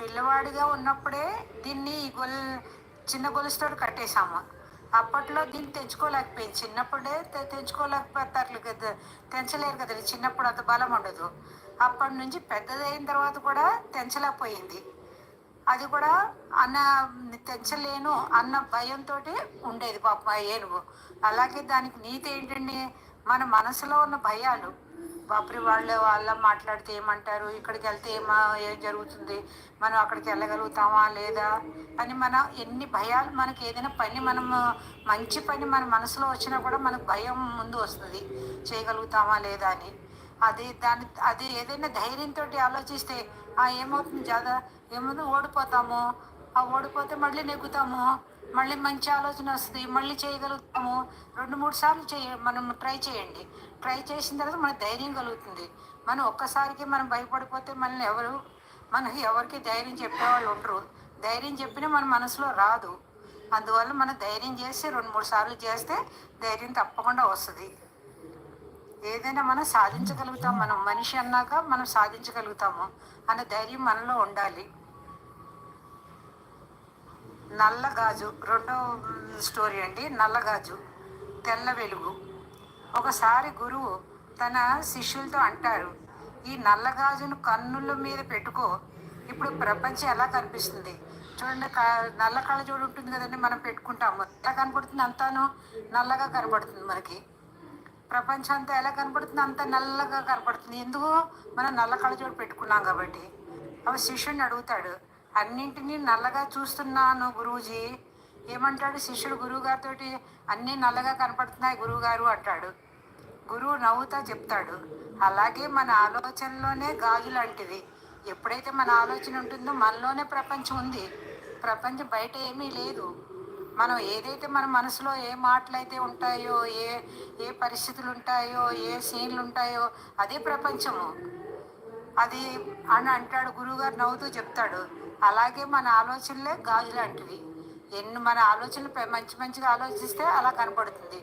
పిల్లవాడిగా ఉన్నప్పుడే దీన్ని ఈ చిన్న గొలుసుతో కట్టేశాము. అప్పట్లో దీన్ని తెంచుకోలేకపోయింది. చిన్నప్పుడే తెంచుకోలేకపోతారు కదా, తెంచలేరు కదా, చిన్నప్పుడు అంత బలం ఉండదు. అప్పటి నుంచి పెద్దదైన తర్వాత కూడా తెంచలేకపోయింది. అది కూడా అన్న తెంచలేను అన్న భయంతో ఉండేది పాపం ఆ ఏనుగు. అలాగే దానికి నీతి ఏంటండి, మన మనసులో ఉన్న భయాలు, బాపురి వాళ్ళ మాట్లాడితే ఏమంటారు, ఇక్కడికి వెళ్తే ఏం జరుగుతుంది, మనం అక్కడికి వెళ్ళగలుగుతామా లేదా అని మన ఎన్ని భయాలు, మనకి ఏదైనా పని మంచి పని మన మనసులో వచ్చినా కూడా మనకు భయం ముందు వస్తుంది, చేయగలుగుతామా లేదా అని. అది ఏదైనా ధైర్యంతో ఆలోచిస్తే ఏమవుతుంది, ఏముంది, ఓడిపోతాము, ఓడిపోతే మళ్ళీ నెగ్గుతాము, మళ్ళీ మంచి ఆలోచన వస్తుంది, మళ్ళీ చేయగలుగుతాము. 2-3 సార్లు మనం ట్రై చేయండి. ట్రై చేసిన తర్వాత మనకు ధైర్యం కలుగుతుంది. మనం ఒక్కసారికి మనం భయపడిపోతే మనకి ఎవరికి ధైర్యం చెప్పేవాళ్ళు ఉండరు. ధైర్యం చెప్పినా మన మనసులో రాదు. అందువల్ల మనం ధైర్యం చేసి 2-3 సార్లు చేస్తే ధైర్యం తప్పకుండా వస్తుంది. ఏదైనా మనం సాధించగలుగుతాం. మనం మనిషి అన్నాక మనం సాధించగలుగుతాము అనే ధైర్యం మనలో ఉండాలి. నల్లగాజు రెండో స్టోరీ అండి. నల్లగాజు, తెల్ల వెలుగు. ఒకసారి గురువు తన శిష్యులతో అంటారు, ఈ నల్లగాజును కన్నుల మీద పెట్టుకో, ఇప్పుడు ప్రపంచం ఎలా కనిపిస్తుంది చూడండి. నల్ల కళ్ళజోడు ఉంటుంది కదండి, మనం పెట్టుకుంటాము, ఎలా కనపడుతుంది, అంతాను నల్లగా కనపడుతుంది. మనకి ప్రపంచం అంతా ఎలా కనపడుతుంది, అంత నల్లగా కనపడుతుంది. ఎందుకు, మనం నల్ల కళ్ళజోడు పెట్టుకున్నాం కాబట్టి. అవి శిష్యుడిని అడుగుతాడు, అన్నింటినీ నల్లగా చూస్తున్నాను గురువుజీ. ఏమంటాడు శిష్యుడు గురువు గారితో, అన్నీ నల్లగా కనపడుతున్నాయి గురువుగారు అంటాడు. గురువు నవ్వుతా చెప్తాడు, అలాగే మన ఆలోచనలోనే గాజు లాంటిది. ఎప్పుడైతే మన ఆలోచన ఉంటుందో మనలోనే ప్రపంచం ఉంది. ప్రపంచం బయట ఏమీ లేదు. మనం ఏదైతే మన మనసులో ఏ మాటలు అయితే ఉంటాయో, ఏ పరిస్థితులు ఉంటాయో, ఏ సీన్లు ఉంటాయో అదే ప్రపంచము. అది అని అంటాడు గురువుగారు నవ్వుతూ చెప్తాడు. అలాగే మన ఆలోచనలే గాజు లాంటివి. మన ఆలోచనలు మంచిగా ఆలోచిస్తే అలా కనపడుతుంది,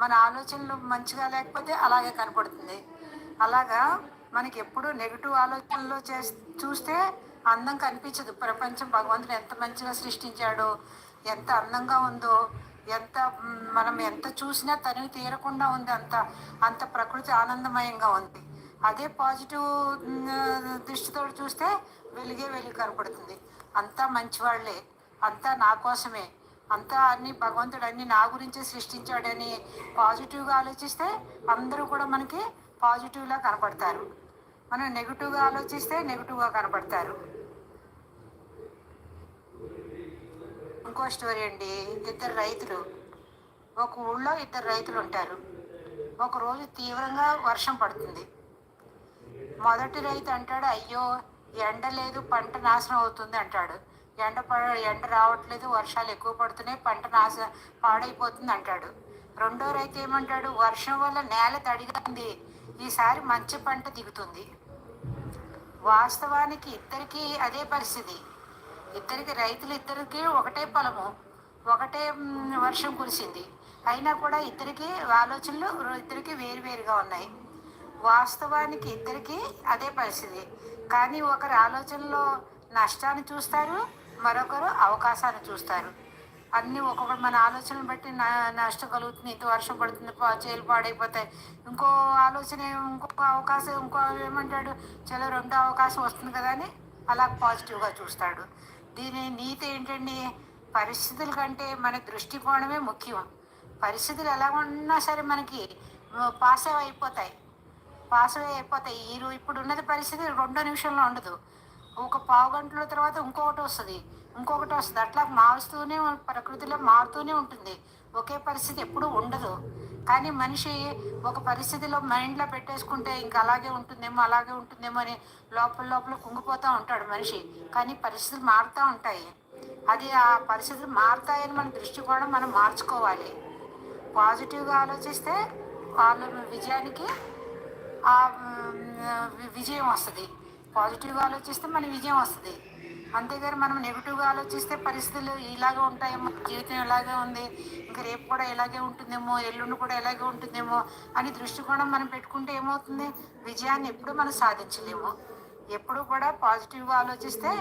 మన ఆలోచనలు మంచిగా లేకపోతే అలాగే కనపడుతుంది. అలాగా మనకి ఎప్పుడు నెగిటివ్ ఆలోచనలు చూస్తే అందం కనిపించదు. ప్రపంచం భగవంతుడు ఎంత మంచిగా సృష్టించాడో, ఎంత అందంగా ఉందో, మనం ఎంత చూసినా తనివి తీరకుండా ఉంది, అంత ప్రకృతి ఆనందమయంగా ఉంది. అదే పాజిటివ్ దృష్టితో చూస్తే వెలుగు కనపడుతుంది. అంతా మంచివాళ్లే, అంతా నా కోసమే, అన్ని భగవంతుడు అన్ని నా గురించే సృష్టించాడని పాజిటివ్గా ఆలోచిస్తే అందరూ కూడా మనకి పాజిటివ్లా కనపడతారు. మనం నెగిటివ్గా ఆలోచిస్తే నెగిటివ్గా కనపడతారు. ఇంకో స్టోరీ అండి. ఒక ఊళ్ళో 2 రైతులు ఉంటారు. ఒకరోజు తీవ్రంగా వర్షం పడుతుంది. మొదటి రైతు అంటాడు, అయ్యో ఎండ లేదు, పంట నాశనం అవుతుంది అంటాడు. ఎండ రావట్లేదు, వర్షాలు ఎక్కువ పడుతున్నాయి, పంట పాడైపోతుంది అంటాడు. రెండో రైతు ఏమంటాడు, వర్షం వల్ల నేల తడిగా ఉంది, ఈసారి మంచి పంట దిగుతుంది. వాస్తవానికి ఇద్దరికీ అదే పరిస్థితి. రైతులిద్దరికీ ఒకటే పొలము, ఒకటే వర్షం కురిసింది. అయినా కూడా ఆలోచనలు ఇద్దరికి వేరువేరుగా ఉన్నాయి. వాస్తవానికి ఇద్దరికీ అదే పరిస్థితి. కానీ ఒకరి ఆలోచనలో నష్టాన్ని చూస్తారు, మరొకరు అవకాశాన్ని చూస్తారు. ఒక్కొక్కరు మన ఆలోచనలు బట్టి నష్టం కలుగుతుంది, ఇంత వర్షం పడుతుంది, చేలు పాడైపోతాయి. ఇంకో ఆలోచన, ఇంకొక అవకాశం, ఏమంటాడు, చలో 2వ అవకాశం వస్తుంది కదా అని అలా పాజిటివ్గా చూస్తాడు. దీని నీతి ఏంటండి, పరిస్థితుల కంటే మన దృష్టికోణమే ముఖ్యం. పరిస్థితులు ఎలా ఉన్నా సరే మనకి పాస్ అయిపోతాయి. ఇప్పుడు ఉన్నది పరిస్థితి 2 నిమిషంలో ఉండదు. ఒక పావు గంటల తర్వాత ఇంకొకటి వస్తుంది. అట్లా ప్రకృతిలో మారుతూనే ఉంటుంది. ఒకే పరిస్థితి ఎప్పుడూ ఉండదు. కానీ మనిషి ఒక పరిస్థితిలో మైండ్లో పెట్టేసుకుంటే ఇంకా అలాగే ఉంటుందేమో అని లోపల కుంగిపోతూ ఉంటాడు మనిషి. కానీ పరిస్థితులు మారుతూ ఉంటాయి. ఆ పరిస్థితులు మారుతాయని మన దృష్టికోణం మనం మార్చుకోవాలి. పాజిటివ్గా ఆలోచిస్తే విజయానికి విజయం వస్తుంది. పాజిటివ్గా ఆలోచిస్తే మన విజయం వస్తుంది. అంతేగాని మనం నెగిటివ్గా ఆలోచిస్తే పరిస్థితులు ఇలాగే ఉంటాయేమో, జీవితం ఇలాగే ఉంది, ఇంకా రేపు కూడా ఇలాగే ఉంటుందేమో, ఎల్లుండి కూడా ఇలాగే ఉంటుందేమో అని దృష్టికోణం మనం పెట్టుకుంటే ఏమవుతుంది, విజయాన్ని ఎప్పుడు మనం సాధించలేము. ఎప్పుడు కూడా పాజిటివ్గా ఆలోచిస్తే